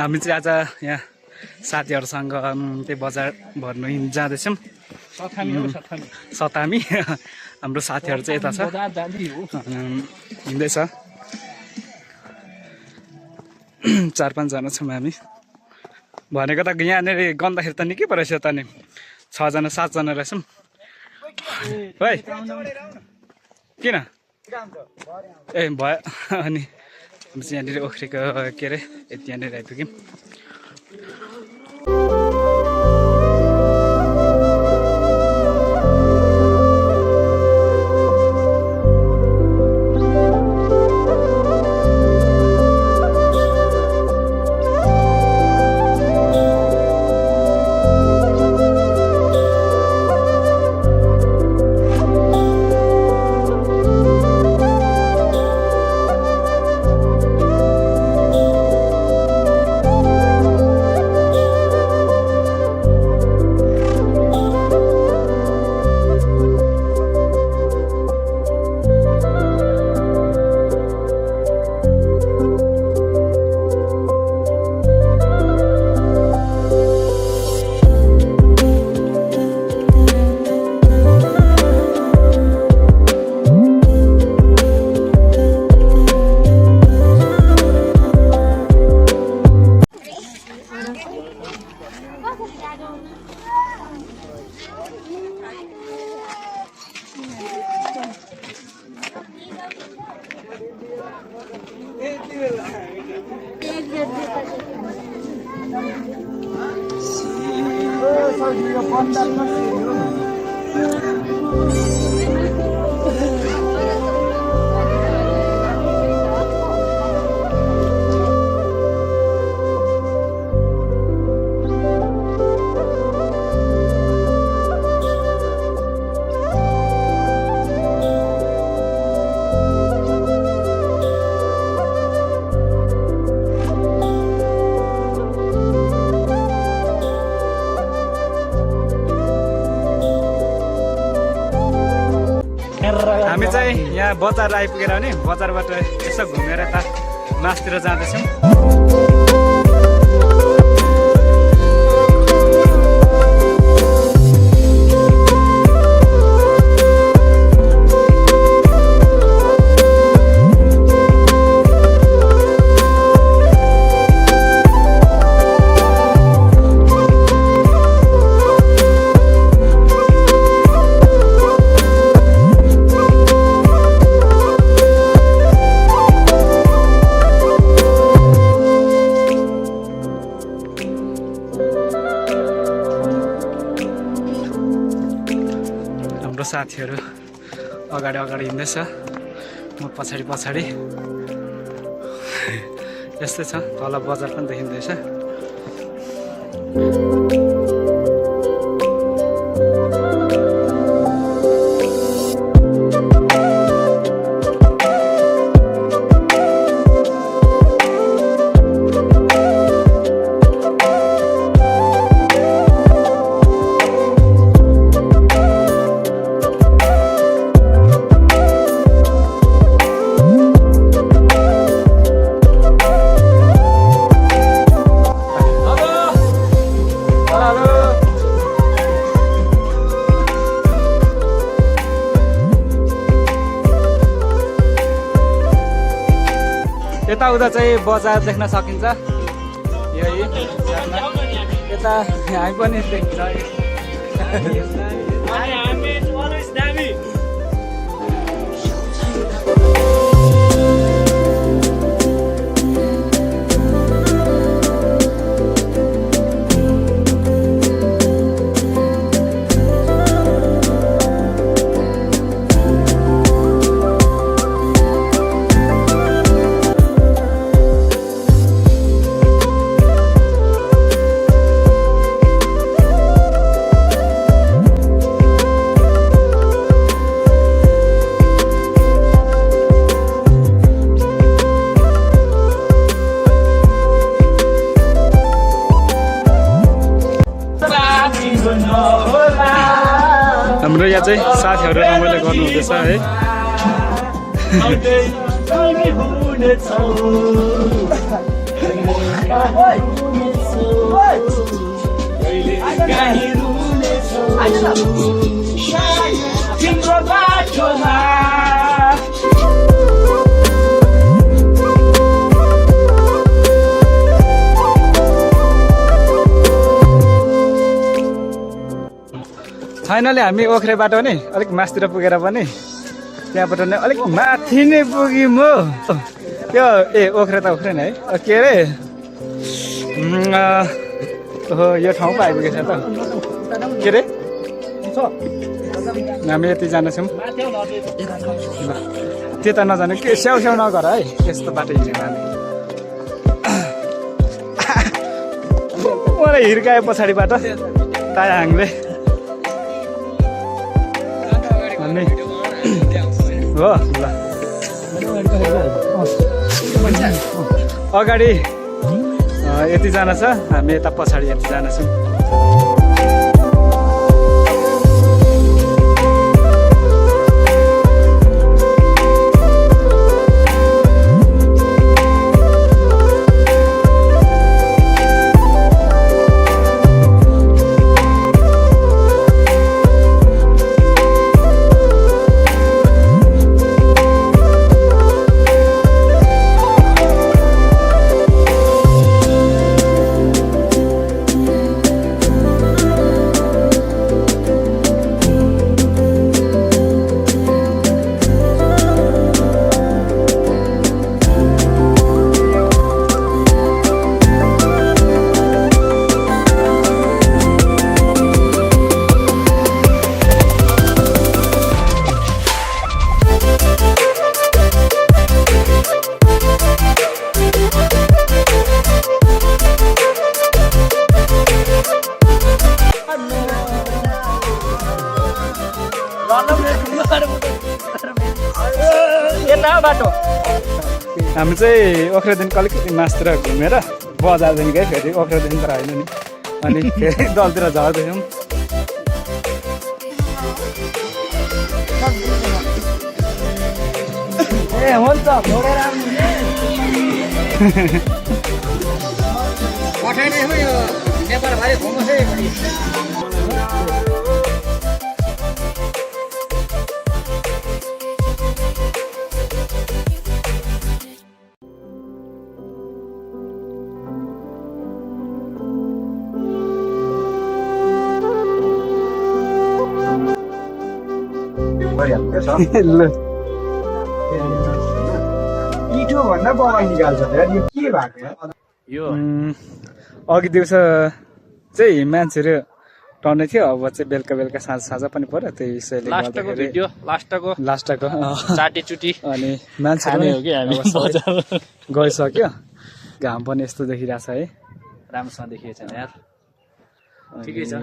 हामी चाहिँ आज यहाँ साथीहरूसँग त्यही बजार भर्नु जाँदैछौँ सतामी हाम्रो साथीहरू चाहिँ यता छ हिँड्दैछ 4-5 जना छौँ हामी भनेको त यहाँनिर गन्दाखेरि त निकै पो रहेछ त नि 6 जना 7 जना रहेछौँ है किन ए भयो अनि हामी चाहिँ यहाँनिर ओख्रीको के अरे यति यहाँनिर आइपुग्यौँ हामी चाहिँ यहाँ बजार आइपुगेर नि बजारबाट यसो घुमेर यता मासतिर जाँदैछौँ साथीहरू अगाडि अगाडि हिँड्दैछ म पछाडि पछाडि यस्तै छ तल बजार पनि देखिँदैछ यताउता चाहिँ बजार देख्न सकिन्छ यही यता हामी पनि देखिन्छ हाम्रो यहाँ चाहिँ साथीहरू रमाइलो गर्नुहुँदैछ है तिम्रो बाटोमा फाइनली हामी ओख्रेबाट नि अलिक मासतिर पुगेर पनि त्यहाँबाट नै अलिक माथि नै पुग्यौँ हो त्यो ओख्रे त ओख्रे नै है के अरे ओहो यो ठाउँ पो आइपुगेछ त के अरे हामी यति जानेछौँ त्यता नजाने के स्याउ स्याउ नगर है यस्तो बाटो हिँडेर हामी मलाई हिर्कायो पछाडिबाट तायाङले हो ल अगाडि यतिजना छ हामी यता पछाडि यतिजना छौँ बाटो हामी चाहिँ ओख्रेदेखिको अलिकति मासतिर घुमेर बजारदेखिकै फेरि ओख्रेदेखि त होइन नि अनि फेरि दलतिर झर्दैछौँ ए हुन्छ अघि दिउँसो चाहिँ मान्छेहरू टर्ने थियो अब चाहिँ बेलुका बेलुका साँझ साँझ पनि पर्यो त्यही विषयले लास्टको अनि मान्छेहरू गइसक्यो घाम पनि यस्तो देखिरहेछ है राम्रोसँग देखिएको छैन यार ठिकै छ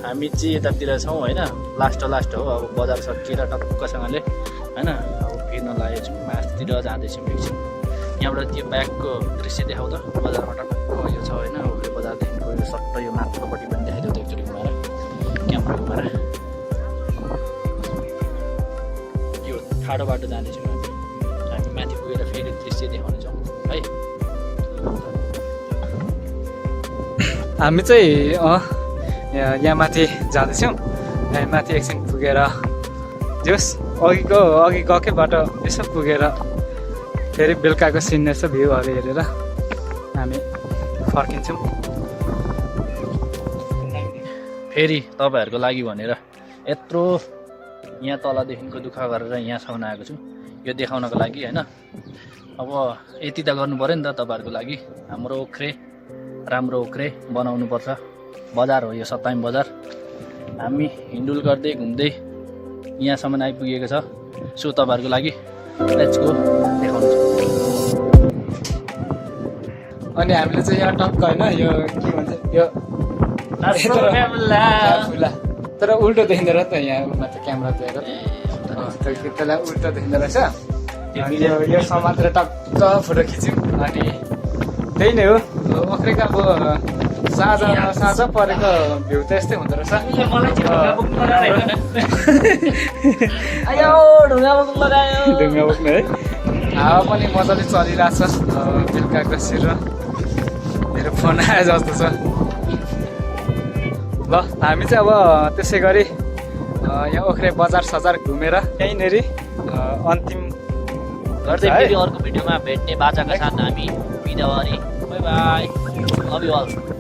हामी चाहिँ यतातिर छौँ होइन लास्ट हो अब बजार सकिएर टक्कसँगले होइन अब फिर्न लागेको छौँ मासतिर जाँदैछौँ एकछिन यहाँबाट त्यो ब्यागको दृश्य देखाउँछ बजारमा टक्क यो छ होइन उहिले बजारदेखिको यो सट्ट यो माथिल्लोपट्टि पनि देखाइदियो त एकचोटि घुमाएर क्यामेरा घुमाएर यो ठाडो बाटो जाँदैछौँ माथि हामी माथि पुगेर फेरि दृश्य देखाउनेछौँ है हामी चाहिँ यहाँ माथि जाँदैछौँ यहाँ माथि एकछिन पुगेर जोस् अघि गएकै बाटो यसो पुगेर फेरि बेलुकाको सिन यसो भ्यूहरू हेरेर हामी फर्किन्छौँ फेरि तपाईँहरूको लागि भनेर यत्रो यहाँ तलदेखिको दुःख गरेर यहाँसम्म आएको छु यो देखाउनको लागि होइन अब यति त गर्नु पऱ्यो नि त तपाईँहरूको लागि हाम्रो ओख्रे राम्रो ओख्रे बनाउनुपर्छ बजार हो यो सत्ताइम बजार हामी हिँडुल गर्दै घुम्दै यहाँसम्म आइपुगेको छ सो तपाईँहरूको लागि लेट्स गो देखाउनु अनि हामीले चाहिँ यहाँ टक्क होइन यो के भन्छ यो तर उल्टो देखिँदो रहेछ त यहाँ माथि क्यामेरा दिएर त्यसलाई उल्टो देखिँदो रहेछ अनि यो समातेर टक्क फोटो खिच्यौँ अनि त्यही नै हो ओख्रेको अब साँझ परेको भ्यू त यस्तै हुँदो रहेछ ढुङ्गा बोक्नु है हावा पनि मजाले चलिरहेछ बेलुकाको सिर मेरो फोन आए जस्तो छ ल हामी चाहिँ अब त्यसै गरी यहाँ ओख्रे बजार सजार घुमेर यहीँनिर अन्तिम गर्दै फेरि अर्को भिडियोमा भेट्ने बाचाका साथ हामी बिदा भए bye bye love you all